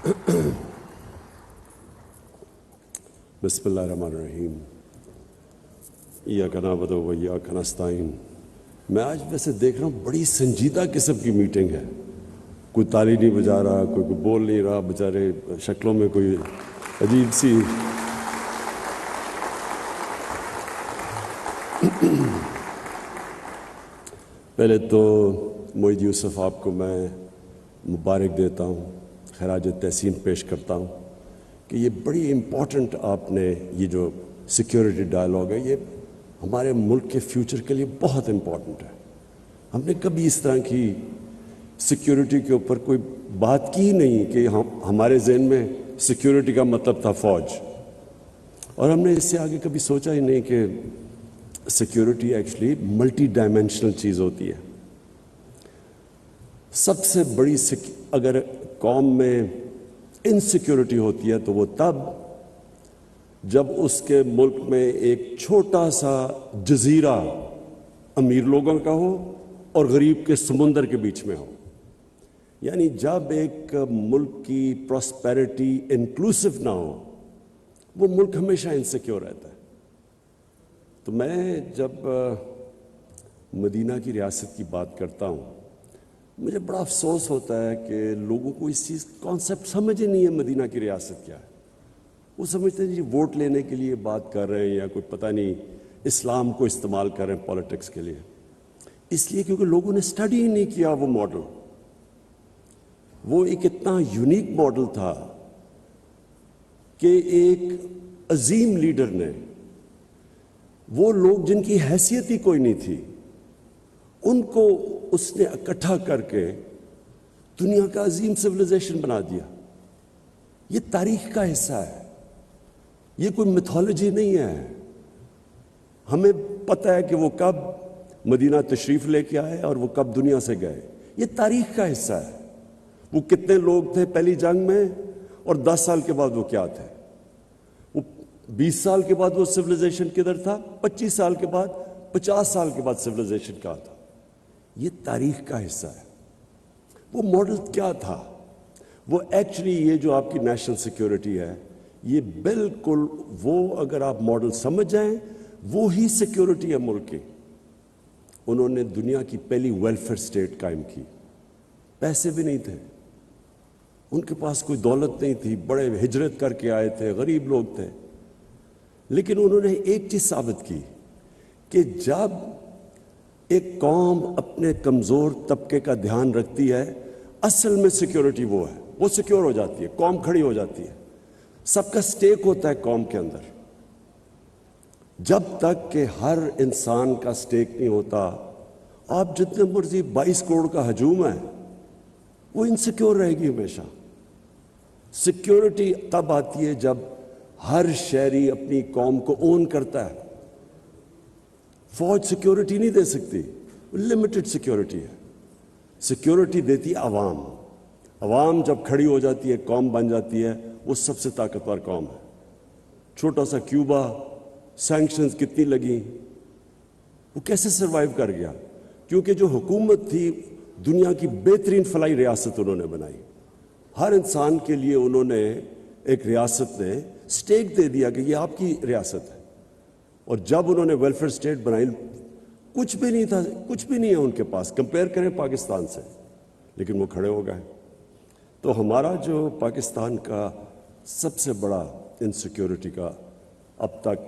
بسم اللہ الرحمن الرحیم ایاک نعبد و ایاک نستعین۔ میں آج ویسے دیکھ رہا ہوں بڑی سنجیدہ قسم کی میٹنگ ہے، کوئی تالی نہیں بجا رہا، کوئی بول نہیں رہا، بیچارے شکلوں میں کوئی عجیب سی پہلے تو معید یوسف آپ کو میں مبارک دیتا ہوں، خراج تحسین پیش کرتا ہوں کہ یہ بڑی امپورٹنٹ آپ نے یہ جو سیکیورٹی ڈائلاگ ہے یہ ہمارے ملک کے فیوچر کے لیے بہت امپورٹنٹ ہے۔ ہم نے کبھی اس طرح کی سیکیورٹی کے اوپر کوئی بات کی ہی نہیں کہ ہمارے ذہن میں سیکیورٹی کا مطلب تھا فوج، اور ہم نے اس سے آگے کبھی سوچا ہی نہیں کہ سیکیورٹی ایکچولی ملٹی ڈائمینشنل چیز ہوتی ہے۔ سب سے بڑی اگر قوم میں انسیکیورٹی ہوتی ہے تو وہ تب جب اس کے ملک میں ایک چھوٹا سا جزیرہ امیر لوگوں کا ہو اور غریب کے سمندر کے بیچ میں ہو، یعنی جب ایک ملک کی پراسپیرٹی انکلوسیو نہ ہو وہ ملک ہمیشہ انسیکیور رہتا ہے۔ تو میں جب مدینہ کی ریاست کی بات کرتا ہوں مجھے بڑا افسوس ہوتا ہے کہ لوگوں کو اس چیز کانسیپٹ سمجھ ہی نہیں ہے مدینہ کی ریاست کیا ہے۔ وہ سمجھتے ہیں جی ووٹ لینے کے لیے بات کر رہے ہیں یا کوئی پتہ نہیں اسلام کو استعمال کر رہے ہیں پولیٹکس کے لیے، اس لیے کیونکہ لوگوں نے اسٹڈی ہی نہیں کیا وہ ماڈل۔ وہ ایک اتنا یونیک ماڈل تھا کہ ایک عظیم لیڈر نے وہ لوگ جن کی حیثیت ہی کوئی نہیں تھی ان کو اس نے اکٹھا کر کے دنیا کا عظیم سویلائزیشن بنا دیا۔ یہ تاریخ کا حصہ ہے، یہ کوئی میتھولوجی نہیں ہے۔ ہمیں پتہ ہے کہ وہ کب مدینہ تشریف لے کے آئے اور وہ کب دنیا سے گئے، یہ تاریخ کا حصہ ہے۔ وہ کتنے لوگ تھے پہلی جنگ میں اور 10 سال کے بعد وہ کیا تھے، وہ 20 سال کے بعد وہ سویلائزیشن کدھر تھا، 25 سال کے بعد 50 سال کے بعد سویلائزیشن کہاں تھا۔ یہ تاریخ کا حصہ ہے۔ وہ ماڈل کیا تھا؟ وہ ایکچولی یہ جو آپ کی نیشنل سیکیورٹی ہے یہ بالکل وہ اگر آپ ماڈل سمجھ جائیں وہی سیکیورٹی ہے ملک کی۔ انہوں نے دنیا کی پہلی ویلفیئر سٹیٹ قائم کی، پیسے بھی نہیں تھے، ان کے پاس کوئی دولت نہیں تھی، بڑے ہجرت کر کے آئے تھے، غریب لوگ تھے، لیکن انہوں نے ایک چیز ثابت کی کہ جب ایک قوم اپنے کمزور طبقے کا دھیان رکھتی ہے اصل میں سیکیورٹی وہ ہے، وہ سیکیور ہو جاتی ہے، قوم کھڑی ہو جاتی ہے، سب کا سٹیک ہوتا ہے قوم کے اندر۔ جب تک کہ ہر انسان کا سٹیک نہیں ہوتا آپ جتنے مرضی 22 کروڑ کا ہجوم ہے وہ انسیکیور رہے گی ہمیشہ۔ سیکیورٹی تب آتی ہے جب ہر شہری اپنی قوم کو اون کرتا ہے۔ فوج سیکیورٹی نہیں دے سکتی، لمیٹڈ سیکیورٹی ہے۔ سیکیورٹی دیتی عوام، عوام جب کھڑی ہو جاتی ہے قوم بن جاتی ہے، وہ سب سے طاقتور قوم ہے۔ چھوٹا سا کیوبا، سینکشنز کتنی لگیں، وہ کیسے سروائیو کر گیا؟ کیونکہ جو حکومت تھی دنیا کی بہترین فلاحی ریاست انہوں نے بنائی، ہر انسان کے لیے انہوں نے ایک ریاست نے سٹیک دے دیا کہ یہ آپ کی ریاست ہے۔ اور جب انہوں نے ویلفیئر سٹیٹ بنائی کچھ بھی نہیں تھا، کچھ بھی نہیں ہے ان کے پاس، کمپیئر کریں پاکستان سے، لیکن وہ کھڑے ہو گئے۔ تو ہمارا جو پاکستان کا سب سے بڑا انسیکیورٹی کا اب تک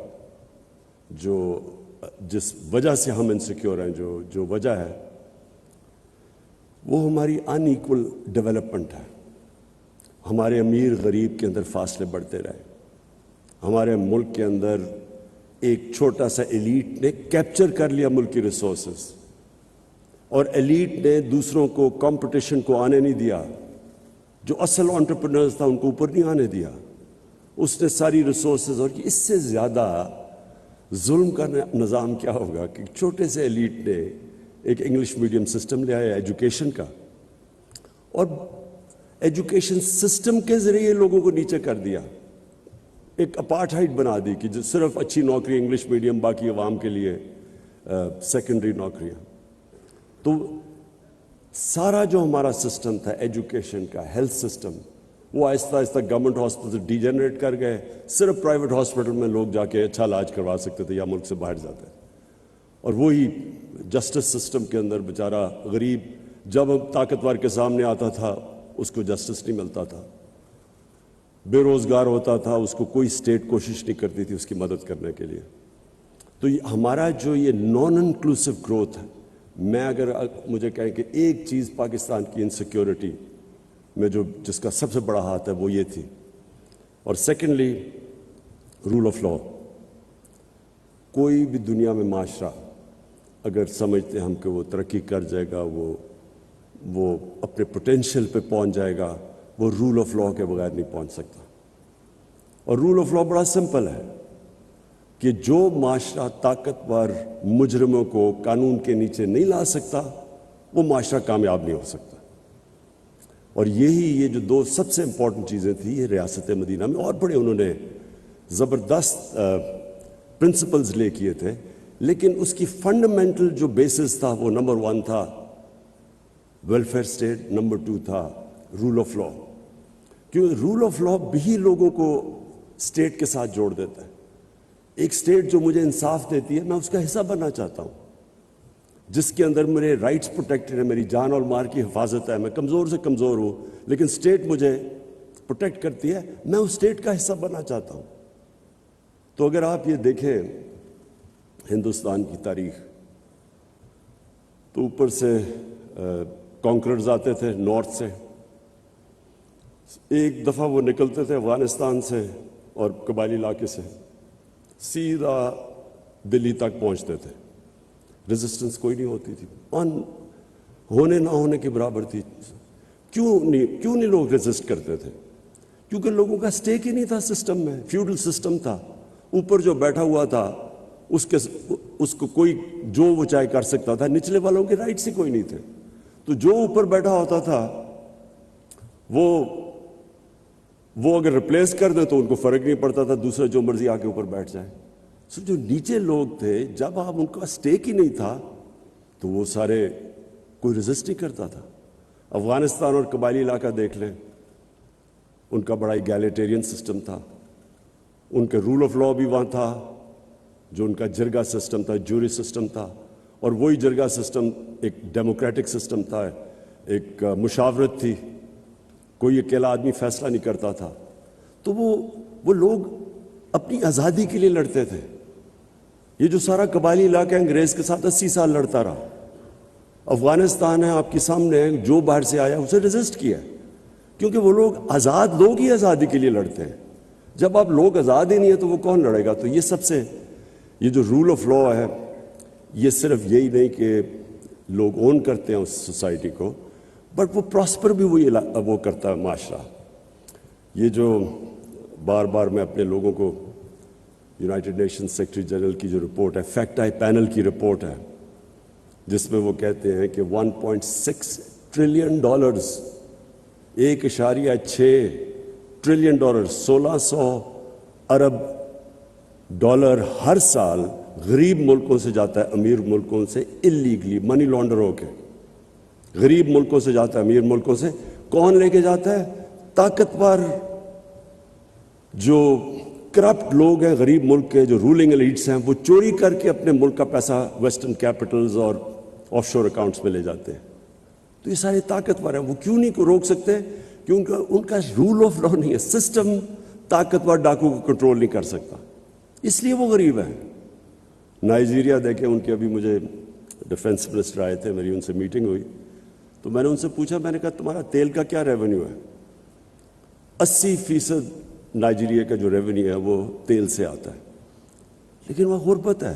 جس وجہ سے ہم انسیکیور ہیں جو وجہ ہے وہ ہماری ان ایکول ڈیولپمنٹ ہے۔ ہمارے امیر غریب کے اندر فاصلے بڑھتے رہے، ہمارے ملک کے اندر ایک چھوٹا سا ایلیٹ نے کیپچر کر لیا ملک کی ریسورسز، اور ایلیٹ نے دوسروں کو کمپٹیشن کو آنے نہیں دیا، جو اصل انٹرپرینرز تھا ان کو اوپر نہیں آنے دیا۔ اس نے ساری ریسورسز، اور اس سے زیادہ ظلم کا نظام کیا ہوگا کہ چھوٹے سے ایلیٹ نے ایک انگلش میڈیم سسٹم لے آیا ایجوکیشن کا، اور ایجوکیشن سسٹم کے ذریعے لوگوں کو نیچے کر دیا، ایک اپارٹھائڈ بنا دی کہ جو صرف اچھی نوکری انگلش میڈیم، باقی عوام کے لیے سیکنڈری نوکریاں۔ تو سارا جو ہمارا سسٹم تھا ایجوکیشن کا، ہیلتھ سسٹم، وہ آہستہ آہستہ گورنمنٹ ہاسپٹل سے ڈی جنریٹ کر گئے. صرف پرائیویٹ ہاسپٹل میں لوگ جا کے اچھا علاج کروا سکتے تھے یا ملک سے باہر جاتے. اور وہی جسٹس سسٹم کے اندر بیچارہ غریب جب طاقتور کے سامنے آتا تھا اس کو جسٹس نہیں ملتا تھا, بے روزگار ہوتا تھا, اس کو کوئی اسٹیٹ کوشش نہیں کرتی تھی اس کی مدد کرنے کے لیے. تو ہمارا جو یہ نان انکلوسیو گروتھ ہے, میں اگر مجھے کہیں کہ ایک چیز پاکستان کی انسیکیورٹی میں جس کا سب سے بڑا ہاتھ ہے وہ یہ تھی. اور سیکنڈلی رول آف لا. کوئی بھی دنیا میں معاشرہ اگر سمجھتے ہم کہ وہ ترقی کر جائے گا, وہ اپنے پوٹینشیل پہ پہنچ جائے گا, وہ رول آف لا کے بغیر نہیں پہنچ سکتا. اور رول آف لا بڑا سمپل ہے کہ جو معاشرہ طاقتور مجرموں کو قانون کے نیچے نہیں لا سکتا وہ معاشرہ کامیاب نہیں ہو سکتا. اور یہ جو دو سب سے امپورٹنٹ چیزیں تھیں یہ ریاست مدینہ میں, اور بڑے انہوں نے زبردست پرنسپلز لے کیے تھے, لیکن اس کی فنڈامنٹل جو بیسس تھا وہ نمبر 1 تھا ویلفیئر اسٹیٹ, نمبر 2 تھا رول آف لا. کیونکہ رول آف لا بھی لوگوں کو اسٹیٹ کے ساتھ جوڑ دیتا ہے. ایک اسٹیٹ جو مجھے انصاف دیتی ہے میں اس کا حصہ بننا چاہتا ہوں, جس کے اندر میرے رائٹس پروٹیکٹڈ ہیں, میری جان اور مال کی حفاظت ہے, میں کمزور سے کمزور ہوں لیکن اسٹیٹ مجھے پروٹیکٹ کرتی ہے, میں اس اسٹیٹ کا حصہ بننا چاہتا ہوں. تو اگر آپ یہ دیکھیں ہندوستان کی تاریخ تو اوپر سے کانکررز آتے تھے نارتھ سے, ایک دفعہ وہ نکلتے تھے افغانستان سے اور قبائلی علاقے سے سیدھا دلی تک پہنچتے تھے. ریزسٹنس کوئی نہیں ہوتی تھی, ہونے نہ ہونے کے برابر تھی. کیوں نہیں لوگ ریزسٹ کرتے تھے؟ کیونکہ لوگوں کا سٹیک ہی نہیں تھا سسٹم میں. فیوڈل سسٹم تھا, اوپر جو بیٹھا ہوا تھا اس کو کوئی جو وہ چاہے کر سکتا تھا, نچلے والوں کے رائٹس ہی کوئی نہیں تھے. تو جو اوپر بیٹھا ہوتا تھا وہ اگر ریپلیس کر دیں تو ان کو فرق نہیں پڑتا تھا, دوسرا جو مرضی آ کے اوپر بیٹھ جائے. سو جو نیچے لوگ تھے جب آپ ان کا سٹیک ہی نہیں تھا تو وہ سارے کوئی ریزسٹ نہیں کرتا تھا. افغانستان اور قبائلی علاقہ دیکھ لیں, ان کا بڑا ایگیلیٹیرین سسٹم تھا, ان کے رول آف لا بھی وہاں تھا, جو ان کا جرگہ سسٹم تھا, جوری سسٹم تھا, اور وہی جرگہ سسٹم ایک ڈیموکریٹک سسٹم تھا, ایک مشاورت تھی, کوئی اکیلا آدمی فیصلہ نہیں کرتا تھا. تو وہ لوگ اپنی آزادی کے لیے لڑتے تھے. یہ جو سارا قبائلی علاقہ انگریز کے ساتھ 80 سال لڑتا رہا. افغانستان ہے آپ کے سامنے, جو باہر سے آیا اسے ریزسٹ کیا, کیونکہ وہ لوگ آزاد لوگ ہی آزادی کے لیے لڑتے ہیں. جب آپ لوگ آزاد ہی نہیں ہیں تو وہ کون لڑے گا؟ تو یہ جو رول آف لا ہے یہ صرف یہی نہیں کہ لوگ اون کرتے ہیں اس سوسائٹی کو, بٹ وہ پراسپر بھی وہ کرتا ہے معاشرہ. یہ جو بار بار میں اپنے لوگوں کو یونائٹڈ نیشن سیکرٹری جنرل کی جو رپورٹ ہے, فیکٹ آئی پینل کی رپورٹ ہے, جس میں وہ کہتے ہیں کہ 1.6 ٹریلین ڈالرز, 1.6 ٹریلین ڈالر, 1600 ارب ڈالر ہر سال غریب ملکوں سے جاتا ہے امیر ملکوں سے اللیگلی, منی لانڈر ہو کے. غریب ملکوں سے جاتا ہے امیر ملکوں سے. کون لے کے جاتا ہے؟ طاقتور جو کرپٹ لوگ ہیں غریب ملک کے, جو رولنگ ایلیٹس ہیں, وہ چوری کر کے اپنے ملک کا پیسہ ویسٹرن کیپٹلز اور آف شور اکاؤنٹس میں لے جاتے ہیں. تو یہ سارے طاقتور ہیں, وہ کیوں نہیں کو روک سکتے؟ کیونکہ ان کا رول آف لا نہیں ہے. سسٹم طاقتور ڈاکو کو کنٹرول نہیں کر سکتا, اس لیے وہ غریب ہیں. نائجیریا دیکھیں, ان کے ابھی مجھے ڈیفنس منسٹر آئے تھے, میری ان سے میٹنگ ہوئی, تو میں نے ان سے پوچھا, میں نے کہا تمہارا تیل کا کیا ریونیو ہے؟ 80% نائجیریا کا جو ریونیو ہے وہ تیل سے آتا ہے, لیکن وہاں غربت ہے.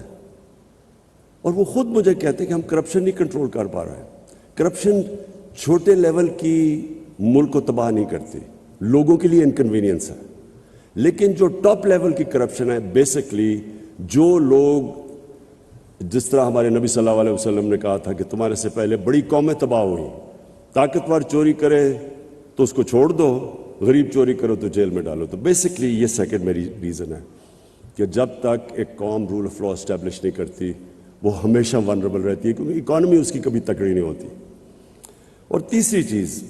اور وہ خود مجھے کہتے ہیں کہ ہم کرپشن نہیں کنٹرول کر پا رہے ہیں. کرپشن چھوٹے لیول کی ملک کو تباہ نہیں کرتی, لوگوں کے لیے انکنوینئنس ہے. لیکن جو ٹاپ لیول کی کرپشن ہے, بیسکلی جو لوگ, جس طرح ہمارے نبی صلی اللہ علیہ وسلم نے کہا تھا کہ تمہارے سے پہلے بڑی قومیں تباہ ہوئی, طاقتور چوری کرے تو اس کو چھوڑ دو, غریب چوری کرو تو جیل میں ڈالو. تو بیسکلی یہ سیکنڈ میری ریزن ہے کہ جب تک ایک قوم رول آف لا اسٹیبلش نہیں کرتی وہ ہمیشہ ونربل رہتی ہے, کیونکہ اکانومی اس کی کبھی تکڑی نہیں ہوتی. اور تیسری چیز,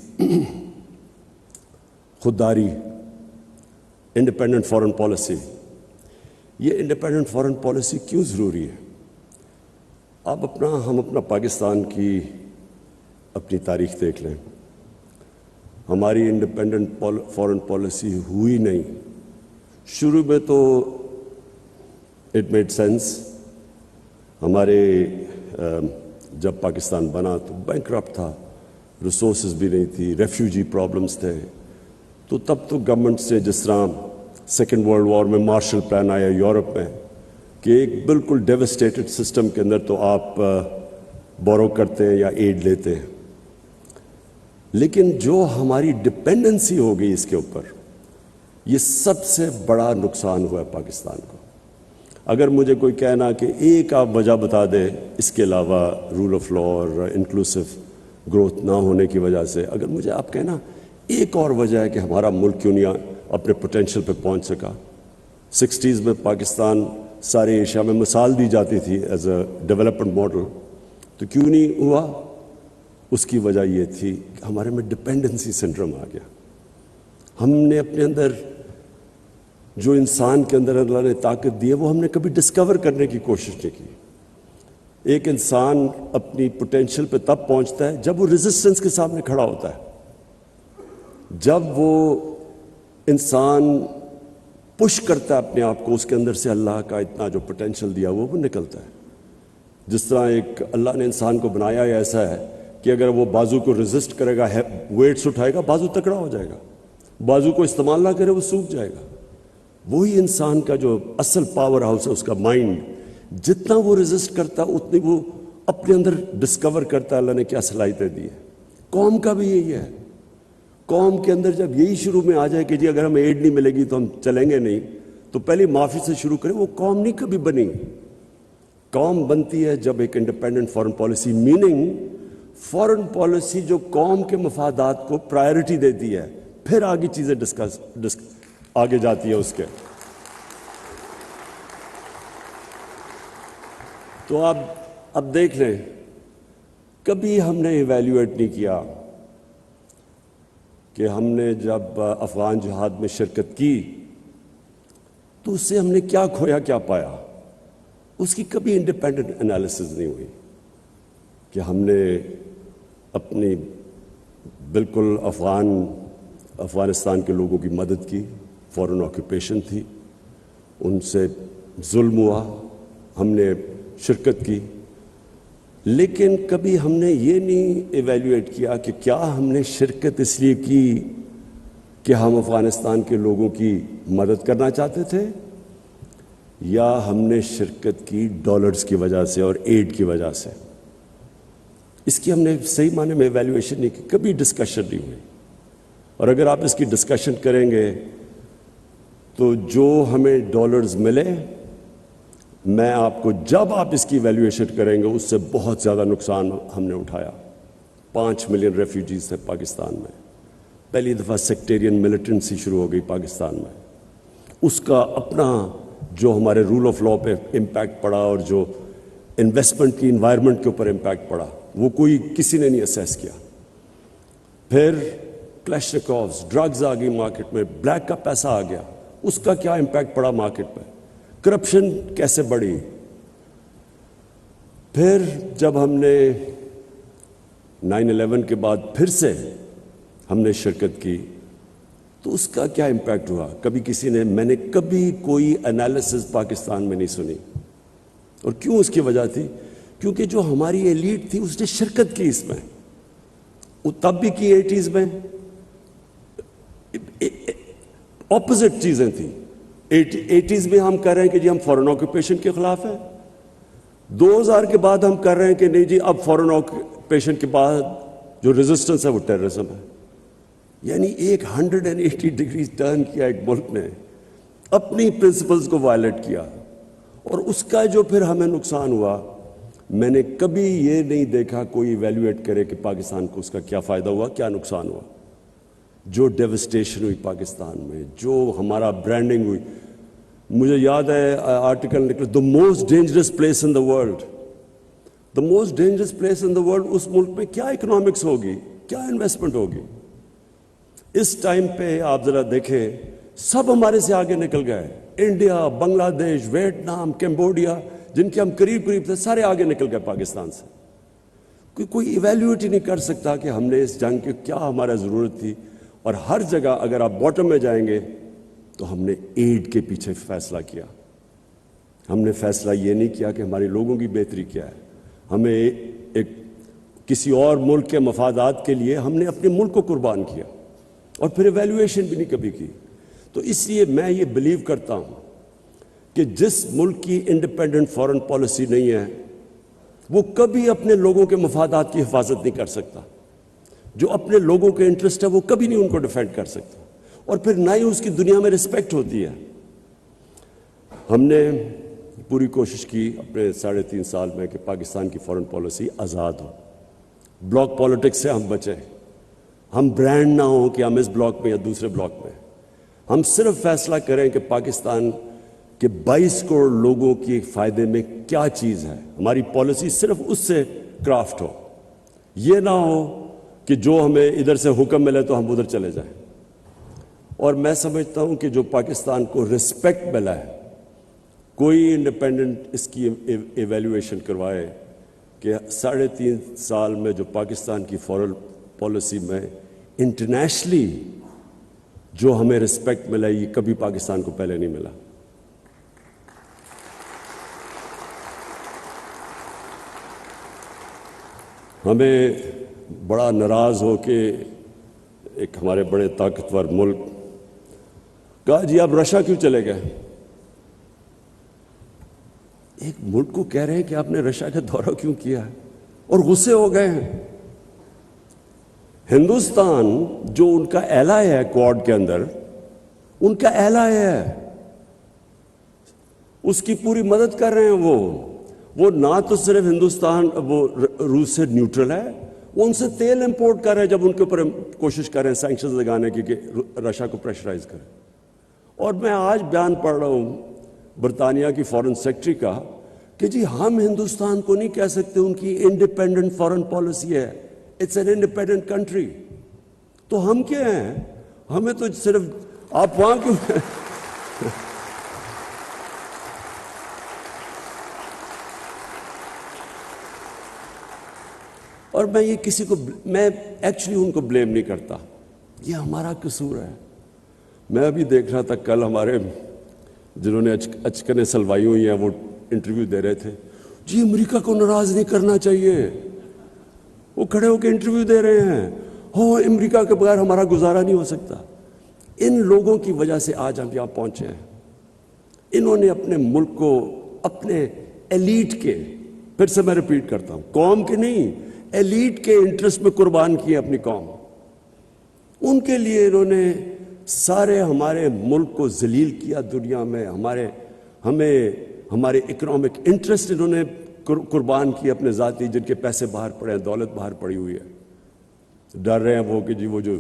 خودداری, انڈیپینڈنٹ فارن پالیسی. یہ انڈیپینڈنٹ فارن پالیسی کیوں ضروری ہے؟ ہم اپنا پاکستان کی اپنی تاریخ دیکھ لیں. ہماری انڈیپینڈنٹ فارن پالیسی ہوئی نہیں. شروع میں تو اٹ میڈ سینس. ہمارے جب پاکستان بنا تو بینکرپٹ تھا, ریسورسز بھی نہیں تھی, ریفیوجی پرابلمس تھے. تو تب تو گورنمنٹ سے, جس طرح سیکنڈ ورلڈ وار میں مارشل پلان آیا یورپ میں, کہ ایک بالکل ڈیوسٹیٹڈ سسٹم کے اندر تو آپ بورو کرتے ہیں یا ایڈ لیتے ہیں. لیکن جو ہماری ڈپینڈنسی ہو گئی اس کے اوپر, یہ سب سے بڑا نقصان ہوا ہے پاکستان کو. اگر مجھے کوئی کہنا کہ ایک آپ وجہ بتا دیں اس کے علاوہ رول آف لا اور انکلوسو گروتھ نہ ہونے کی وجہ سے, اگر مجھے آپ کہنا ایک اور وجہ ہے کہ ہمارا ملک کیوں نہیں اپنے پوٹینشیل پہ پہنچ سکا. 60s میں پاکستان سارے ایشیا میں مثال دی جاتی تھی ایز اے ڈیولپمنٹ ماڈل, تو کیوں نہیں ہوا؟ اس کی وجہ یہ تھی کہ ہمارے میں ڈپینڈنسی سنڈروم آ گیا. ہم نے اپنے اندر جو انسان کے اندر اللہ نے طاقت دی ہے وہ ہم نے کبھی ڈسکور کرنے کی کوشش نہیں کی. ایک انسان اپنی پوٹینشیل پہ تب پہنچتا ہے جب وہ ریزسٹنس کے سامنے کھڑا ہوتا ہے, جب وہ انسان پش کرتا ہے اپنے آپ کو, اس کے اندر سے اللہ کا اتنا جو پوٹینشیل دیا وہ نکلتا ہے. جس طرح ایک اللہ نے انسان کو بنایا ہے ایسا ہے کہ اگر وہ بازو کو ریزسٹ کرے گا, ویٹس اٹھائے گا, بازو تکڑا ہو جائے گا. بازو کو استعمال نہ کرے وہ سوکھ جائے گا. وہی انسان کا جو اصل پاور ہاؤس ہے, اس کا مائنڈ, جتنا وہ ریزسٹ کرتا ہے اتنی وہ اپنے اندر ڈسکور کرتا ہے اللہ نے کیا صلاحیتیں دی ہیں. قوم کا بھی یہی ہے. قوم کے اندر جب یہی شروع میں آ جائے کہ جی اگر ہمیں ایڈ نہیں ملے گی تو ہم چلیں گے نہیں, تو پہلے معافی سے شروع کریں. وہ قوم نہیں کبھی بنی. قوم بنتی ہے جب ایک independent foreign policy, meaning foreign policy جو قوم کے مفادات کو پرائرٹی دیتی ہے, پھر آگے چیزیں آگے جاتی ہے اس کے. تو اب دیکھ لیں, کبھی ہم نے ایویلیویٹ نہیں کیا کہ ہم نے جب افغان جہاد میں شرکت کی تو اس سے ہم نے کیا کھویا کیا پایا. اس کی کبھی انڈیپینڈنٹ انالیسز نہیں ہوئی کہ ہم نے اپنی بالکل افغانستان کے لوگوں کی مدد کی. فورن آکوپیشن تھی, ان سے ظلم ہوا, ہم نے شرکت کی. لیکن کبھی ہم نے یہ نہیں ایویلیویٹ کیا کہ کیا ہم نے شرکت اس لیے کی کہ ہم افغانستان کے لوگوں کی مدد کرنا چاہتے تھے, یا ہم نے شرکت کی ڈالرز کی وجہ سے اور ایڈ کی وجہ سے. اس کی ہم نے صحیح معنی میں ایویلیویشن نہیں کی, کبھی ڈسکشن نہیں ہوئی. اور اگر آپ اس کی ڈسکشن کریں گے تو جو ہمیں ڈالرز ملے, میں آپ کو جب آپ اس کی ایویلیویشن کریں گے اس سے بہت زیادہ نقصان ہم نے اٹھایا. 5 ملین ریفیوجیز تھے پاکستان میں. پہلی دفعہ سیکٹیرین ملیٹنسی شروع ہو گئی پاکستان میں. اس کا اپنا جو ہمارے رول آف لا پہ امپیکٹ پڑا اور جو انویسٹمنٹ کی انوائرمنٹ کے اوپر امپیکٹ پڑا, وہ کسی نے نہیں اسیس کیا. پھر کلیشنکوفز, ڈرگز آ گئی مارکیٹ میں, بلیک کا پیسہ آ گیا, اس کا کیا امپیکٹ پڑا مارکیٹ پہ, کرپشن کیسے بڑھی. پھر جب ہم نے 9/11 کے بعد پھر سے ہم نے شرکت کی تو اس کا کیا امپیکٹ ہوا, کبھی میں نے کبھی کوئی انالیسز پاکستان میں نہیں سنی. اور کیوں اس کی وجہ تھی؟ کیونکہ جو ہماری ایلیٹ تھی اس نے شرکت کی اس میں. وہ تب بھی کی 80s میں, اپوزٹ چیزیں تھیں. 80s میں ہم کر رہے ہیں کہ جی ہم فورن آکوپیشن کے خلاف ہیں. 2000 کے بعد ہم کر رہے ہیں کہ نہیں جی اب فورن آکوپیشن کے بعد جو ریزسٹنس ہے وہ ٹیررزم ہے. یعنی ایک 180 ڈگری ٹرن کیا ایک ملک نے, اپنی پرنسپلز کو وائلیٹ کیا. اور اس کا جو پھر ہمیں نقصان ہوا, میں نے کبھی یہ نہیں دیکھا کوئی ایویلیویٹ کرے کہ پاکستان کو اس کا کیا فائدہ ہوا, کیا نقصان ہوا. جو ڈیوسٹیشن ہوئی پاکستان میں, جو ہمارا برانڈنگ ہوئی. مجھے یاد ہے آرٹیکل نکلا, the most dangerous place in the world. The most dangerous place in the world, اس ملک میں کیا اکنامکس ہوگی, کیا انویسٹمنٹ ہوگی. اس ٹائم پہ آپ ذرا دیکھیں سب ہمارے سے آگے نکل گئے. انڈیا، بنگلہ دیش، ویتنام، کمبوڈیا، جن کے ہم قریب قریب تھے، سارے آگے نکل گئے پاکستان سے. کوئی ایویلیویٹ ہی نہیں کر سکتا کہ ہم نے اس جنگ کی کیا ہمارا ضرورت تھی. اور ہر جگہ اگر آپ باٹم میں جائیں گے تو ہم نے ایڈ کے پیچھے فیصلہ کیا. ہم نے فیصلہ یہ نہیں کیا کہ ہمارے لوگوں کی بہتری کیا ہے. ہمیں ایک کسی اور ملک کے مفادات کے لیے ہم نے اپنے ملک کو قربان کیا اور پھر ایویلیویشن بھی نہیں کبھی کی. تو اس لیے میں یہ بلیو کرتا ہوں کہ جس ملک کی انڈیپینڈنٹ فارن پالیسی نہیں ہے وہ کبھی اپنے لوگوں کے مفادات کی حفاظت نہیں کر سکتا. جو اپنے لوگوں کے انٹرسٹ ہے وہ کبھی نہیں ان کو ڈیفینڈ کر سکتا، اور پھر نہ ہی اس کی دنیا میں رسپیکٹ ہوتی ہے. ہم نے پوری کوشش کی اپنے 3.5 سال میں کہ پاکستان کی فارن پالیسی آزاد ہو. بلاک پالیٹکس سے ہم بچیں. ہم برانڈ نہ ہوں کہ ہم اس بلاک میں یا دوسرے بلاک میں. ہم صرف فیصلہ کریں کہ پاکستان کے 22 کروڑ لوگوں کے فائدے میں کیا چیز ہے. ہماری پالیسی صرف اس سے کرافٹ ہو. یہ نہ ہو کہ جو ہمیں ادھر سے حکم ملے تو ہم ادھر چلے جائیں. اور میں سمجھتا ہوں کہ جو پاکستان کو رسپیکٹ ملا ہے، کوئی انڈیپینڈنٹ اس کی ایویلیویشن کروائے کہ 3.5 سال میں جو پاکستان کی فارن پالیسی میں انٹرنیشنلی جو ہمیں رسپیکٹ ملا یہ کبھی پاکستان کو پہلے نہیں ملا. ہمیں بڑا ناراض ہو کے ایک ہمارے بڑے طاقتور ملک کہا جی آپ رشیا کیوں چلے گئے. ایک ملک کو کہہ رہے ہیں کہ آپ نے رشیا کا دورہ کیوں کیا ہے اور غصے ہو گئے ہیں. ہندوستان جو ان کا ایلائی ہے کوڈ کے اندر، ان کا ایلائی ہے، اس کی پوری مدد کر رہے ہیں. وہ نہ تو صرف ہندوستان وہ روس سے نیوٹرل ہے، وہ ان سے تیل امپورٹ کر رہے ہیں جب ان کے اوپر کوشش کر رہے ہیں سینکشنز لگانے کی کہ رشیا کو پریشرائز کریں. اور میں آج بیان پڑھ رہا ہوں برطانیہ کی فارن سیکرٹری کا کہ جی ہم ہندوستان کو نہیں کہہ سکتے ان کی انڈیپینڈنٹ فارن پالیسی ہے، اٹس این انڈیپینڈنٹ کنٹری. تو ہم کیا ہیں؟ ہمیں تو صرف آپ وہاں کیوں اور میں یہ کسی کو میں ایکچولی ان کو بلیم نہیں کرتا، یہ ہمارا قصور ہے. میں ابھی دیکھ رہا تھا کل ہمارے جنہوں نے اچکنے سلوائی ہوئی ہیں وہ انٹرویو دے رہے تھے، جی امریکہ کو ناراض نہیں کرنا چاہیے. وہ کھڑے ہو کے انٹرویو دے رہے ہیں، ہو امریکہ کے بغیر ہمارا گزارا نہیں ہو سکتا. ان لوگوں کی وجہ سے آج ہم یہاں پہنچے ہیں. انہوں نے اپنے ملک کو اپنے ایلیٹ کے، پھر سے میں ریپیٹ کرتا ہوں، قوم کے نہیں، ایلیٹ کے انٹرسٹ میں قربان کیے اپنی قوم. ان کے لیے انہوں نے سارے ہمارے ملک کو ذلیل کیا دنیا میں. ہمارے اکنامک انٹرسٹ انہوں نے قربان کیے اپنے ذاتی، جن کے پیسے باہر پڑے ہیں، دولت باہر پڑی ہوئی ہے. ڈر رہے ہیں وہ کہ جی وہ جو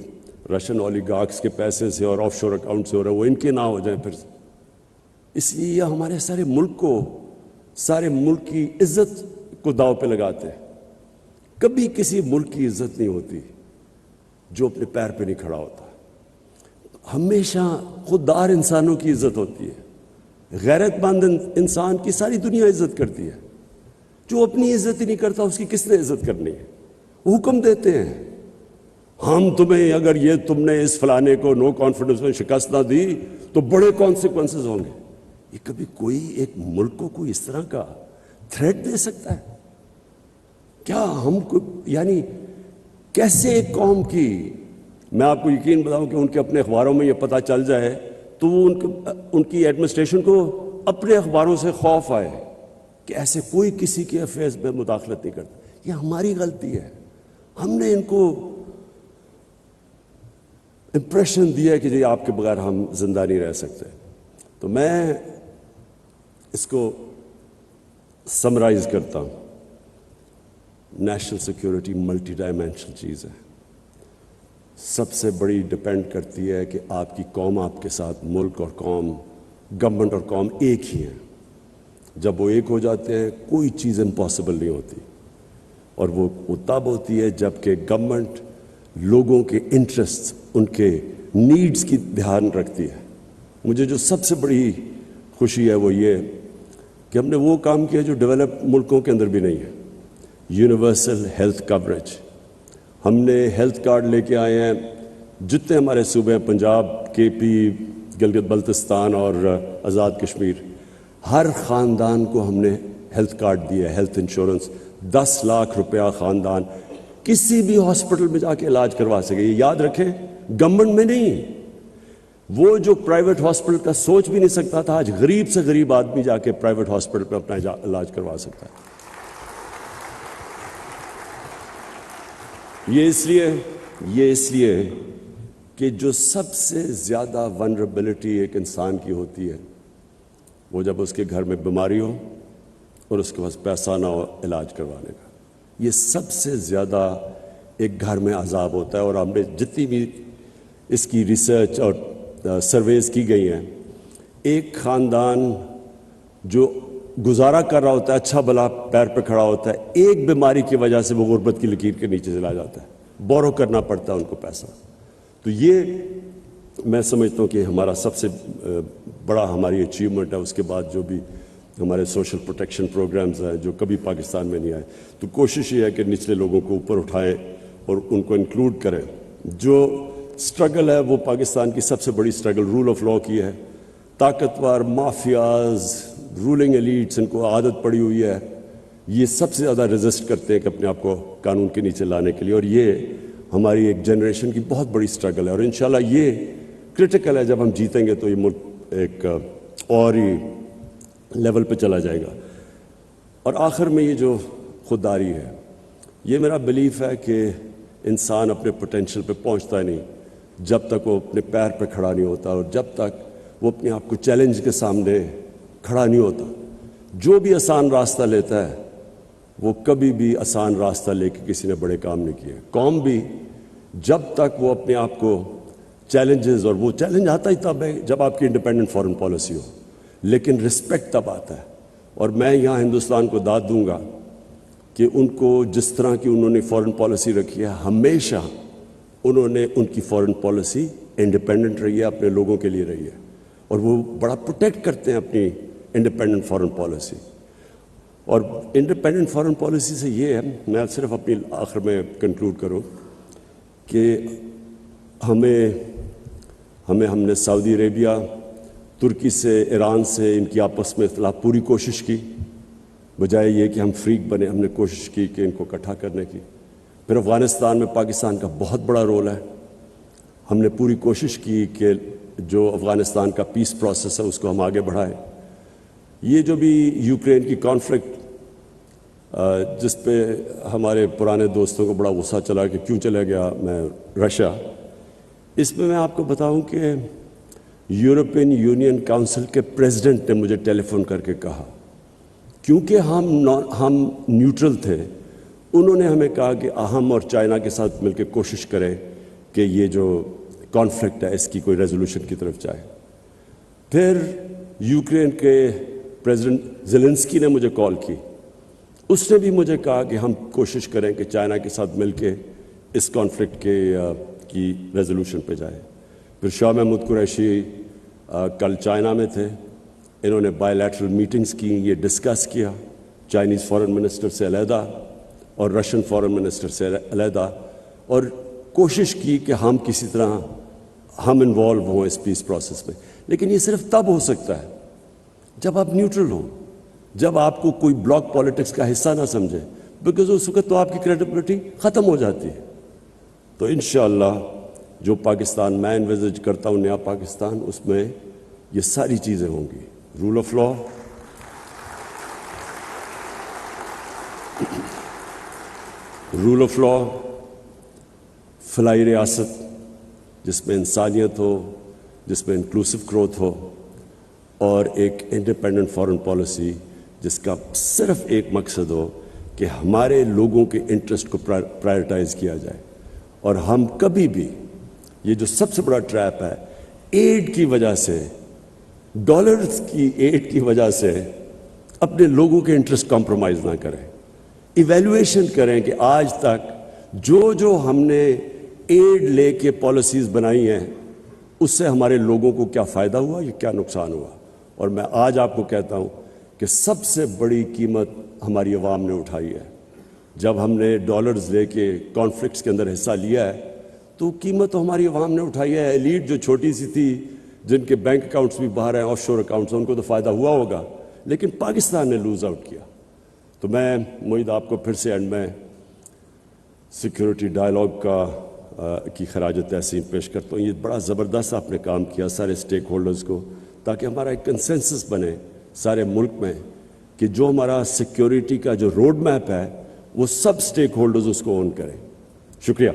رشین اولیگارکس کے پیسے سے اور آف شور اکاؤنٹ سے ہو رہے ہیں وہ ان کے نہ ہو جائیں پھر. اس لیے یہ ہمارے سارے ملک کی عزت کو داؤ پہ لگاتے ہیں. کبھی کسی ملک کی عزت نہیں ہوتی جو اپنے پیر پہ نہیں کھڑا ہوتا. ہمیشہ خوددار انسانوں کی عزت ہوتی ہے. غیرت مند انسان کی ساری دنیا عزت کرتی ہے. جو اپنی عزت ہی نہیں کرتا اس کی کس نے عزت کرنی ہے؟ وہ حکم دیتے ہیں، ہم تمہیں اگر یہ تم نے اس فلانے کو نو کانفیڈنس میں شکست نہ دی تو بڑے کانسیکوینسز ہوں گے. یہ کبھی کوئی ایک ملک کو کوئی اس طرح کا تھریٹ دے سکتا ہے؟ کیا ہم کو یعنی کیسے ایک قوم کی، میں آپ کو یقین بتاؤں کہ ان کے اپنے اخباروں میں یہ پتہ چل جائے تو وہ ان کی ایڈمنسٹریشن کو اپنے اخباروں سے خوف آئے کہ ایسے کوئی کسی کے افیئرز میں مداخلت نہیں کرتا. یہ ہماری غلطی ہے. ہم نے ان کو امپریشن دیا کہ جی آپ کے بغیر ہم زندہ نہیں رہ سکتے. تو میں اس کو سمرائز کرتا ہوں. نیشنل سیکیورٹی ملٹی ڈائمینشنل چیز ہے. سب سے بڑی ڈپینڈ کرتی ہے کہ آپ کی قوم آپ کے ساتھ، ملک اور قوم، گورنمنٹ اور قوم ایک ہی ہیں. جب وہ ایک ہو جاتے ہیں کوئی چیز امپاسبل نہیں ہوتی. اور وہ تب ہوتی ہے جب کہ گورنمنٹ لوگوں کے انٹرسٹ، ان کے نیڈز کی دھیان رکھتی ہے. مجھے جو سب سے بڑی خوشی ہے وہ یہ کہ ہم نے وہ کام کیا جو ڈیولپ ملکوں کے اندر بھی نہیں ہے. Universal health coverage. ہم نے ہیلتھ کارڈ لے کے آئے ہیں جتنے ہمارے صوبے ہیں، پنجاب، کے پی، گلگت بلتستان اور آزاد کشمیر، ہر خاندان کو ہم نے ہیلتھ کارڈ دیا ہے، ہیلتھ انشورنس. 10 لاکھ روپیہ خاندان کسی بھی ہاسپٹل میں جا کے علاج کروا سکے. یہ یاد رکھیں، گورنمنٹ میں نہیں، وہ جو پرائیویٹ ہاسپٹل کا سوچ بھی نہیں سکتا تھا، آج غریب سے غریب آدمی جا کے پرائیویٹ ہاسپٹل پہ اپنا علاج کروا سکتا ہے. یہ اس لیے کہ جو سب سے زیادہ ونربلٹی ایک انسان کی ہوتی ہے وہ جب اس کے گھر میں بیماری ہو اور اس کے پاس پیسہ نہ ہو علاج کروانے کا. یہ سب سے زیادہ ایک گھر میں عذاب ہوتا ہے. اور ہم نے جتنی بھی اس کی ریسرچ اور سرویز کی گئی ہیں، ایک خاندان جو گزارا کر رہا ہوتا ہے، اچھا بھلا پیر پہ کھڑا ہوتا ہے، ایک بیماری کی وجہ سے وہ غربت کی لکیر کے نیچے چلا جاتا ہے، بورو کرنا پڑتا ہے ان کو پیسہ. تو یہ میں سمجھتا ہوں کہ ہمارا سب سے بڑا ہماری اچیومنٹ ہے. اس کے بعد جو بھی ہمارے سوشل پروٹیکشن پروگرامز ہیں جو کبھی پاکستان میں نہیں آئے، تو کوشش یہ ہے کہ نچلے لوگوں کو اوپر اٹھائیں اور ان کو انکلوڈ کریں. جو سٹرگل ہے وہ پاکستان کی سب سے بڑی سٹرگل رول آف لاء کی ہے. طاقتور مافیاز، رولنگ ایلیٹس، ان کو عادت پڑی ہوئی ہے، یہ سب سے زیادہ ریزسٹ کرتے ہیں کہ اپنے آپ کو قانون کے نیچے لانے کے لیے. اور یہ ہماری ایک جنریشن کی بہت بڑی سٹرگل ہے، اور انشاءاللہ یہ کرٹیکل ہے. جب ہم جیتیں گے تو یہ ملک ایک اور ہی لیول پہ چلا جائے گا. اور آخر میں یہ جو خودداری ہے، یہ میرا بلیف ہے کہ انسان اپنے پوٹینشیل پہ پہنچتا ہی نہیں جب تک وہ اپنے پیر پہ کھڑا نہیں ہوتا، اور جب تک وہ اپنے آپ کو چیلنج کے سامنے کھڑا نہیں ہوتا. جو بھی آسان راستہ لیتا ہے وہ کبھی بھی آسان راستہ لے کے کسی نے بڑے کام نہیں کیے. قوم بھی جب تک وہ اپنے آپ کو چیلنجز، اور وہ چیلنج آتا ہی تب ہے جب آپ کی انڈیپینڈنٹ فارن پالیسی ہو، لیکن رسپیکٹ تب آتا ہے. اور میں یہاں ہندوستان کو داد دوں گا کہ ان کو جس طرح کی انہوں نے فارن پالیسی رکھی ہے، ہمیشہ انہوں نے ان کی فارن پالیسی انڈیپینڈنٹ رہی ہے، اپنے لوگوں کے لیے رہی ہے، اور وہ بڑا پروٹیکٹ کرتے ہیں اپنی انڈیپینڈنٹ فارن پالیسی. اور انڈیپینڈنٹ فارن پالیسی سے یہ ہے، میں صرف اپنی آخر میں کنکلوڈ کروں کہ ہم نے سعودی عربیہ، ترکی سے، ایران سے، ان کی آپس میں اختلاف پوری کوشش کی، بجائے یہ کہ ہم فریق بنے. ہم نے کوشش کی کہ ان کو اکٹھا کرنے کی. پھر افغانستان میں پاکستان کا بہت بڑا رول ہے. ہم نے پوری کوشش کی کہ جو افغانستان کا پیس پروسیس ہے اس کو ہم آگے بڑھائیں. یہ جو بھی یوکرین کی کانفلکٹ جس پہ ہمارے پرانے دوستوں کو بڑا غصہ چلا کہ کیوں چلا گیا میں رشیا، اس میں آپ کو بتاؤں کہ یورپین یونین کاؤنسل کے پریزیڈنٹ نے مجھے ٹیلی فون کر کے کہا، کیونکہ ہم نیوٹرل تھے، انہوں نے ہمیں کہا کہ ہم اور چائنا کے ساتھ مل کے کوشش کریں کہ یہ جو کانفلکٹ ہے اس کی کوئی ریزولوشن کی طرف جائے. پھر یوکرین کے پریزیڈنٹ زیلنسکی نے مجھے کال کی، اس نے بھی مجھے کہا کہ ہم کوشش کریں کہ چائنا کے ساتھ مل کے اس کانفلکٹ کی ریزولوشن پہ جائے. پھر شاہ محمود قریشی کل چائنا میں تھے، انہوں نے بائی لیٹرل میٹنگز کی، یہ ڈسکس کیا چائنیز فارن منسٹر سے علیحدہ اور رشین فارن منسٹر سے علیحدہ، اور کوشش کی کہ ہم کسی طرح ہم انوالو ہوں اس پیس پروسیس میں. لیکن یہ صرف تب ہو سکتا ہے جب آپ نیوٹرل ہوں، جب آپ کو کوئی بلاک پالیٹکس کا حصہ نہ سمجھے، بیکاز اس وقت تو آپ کی کریڈیبلٹی ختم ہو جاتی ہے. تو انشاءاللہ جو پاکستان میں انویزج کرتا ہوں، نیا پاکستان، اس میں یہ ساری چیزیں ہوں گی. رول آف لاء، فلاحی ریاست جس میں انسانیت ہو، جس میں انکلوسو گروتھ ہو، اور ایک انڈیپینڈنٹ فارن پالیسی جس کا صرف ایک مقصد ہو کہ ہمارے لوگوں کے انٹرسٹ کو پرائرٹائز کیا جائے. اور ہم کبھی بھی، یہ جو سب سے بڑا ٹریپ ہے، ایڈ کی وجہ سے، ڈالرز کی ایڈ کی وجہ سے اپنے لوگوں کے انٹرسٹ کمپرومائز نہ کریں. ایویلویشن کریں کہ آج تک جو ہم نے ایڈ لے کے پالیسیز بنائی ہیں اس سے ہمارے لوگوں کو کیا فائدہ ہوا، یہ کیا نقصان ہوا. اور میں آج آپ کو کہتا ہوں کہ سب سے بڑی قیمت ہماری عوام نے اٹھائی ہے. جب ہم نے ڈالرز لے کے کانفلکٹس کے اندر حصہ لیا ہے تو قیمت ہماری عوام نے اٹھائی ہے. ایلیٹ جو چھوٹی سی تھی، جن کے بینک اکاؤنٹس بھی باہر ہیں، آف شور اکاؤنٹس، ان کو تو فائدہ ہوا ہوگا، لیکن پاکستان نے لوز آؤٹ کیا. تو میں معید آپ کو پھر سے اینڈ میں سیکیورٹی ڈائلاگ کی خراج تحسین پیش کرتا ہوں. یہ بڑا زبردست آپ نے کام کیا سارے اسٹیک ہولڈرز کو، تاکہ ہمارا ایک کنسنسس بنے سارے ملک میں کہ جو ہمارا سیکیورٹی کا جو روڈ میپ ہے وہ سب اسٹیک ہولڈرز اس کو اون کریں. شکریہ.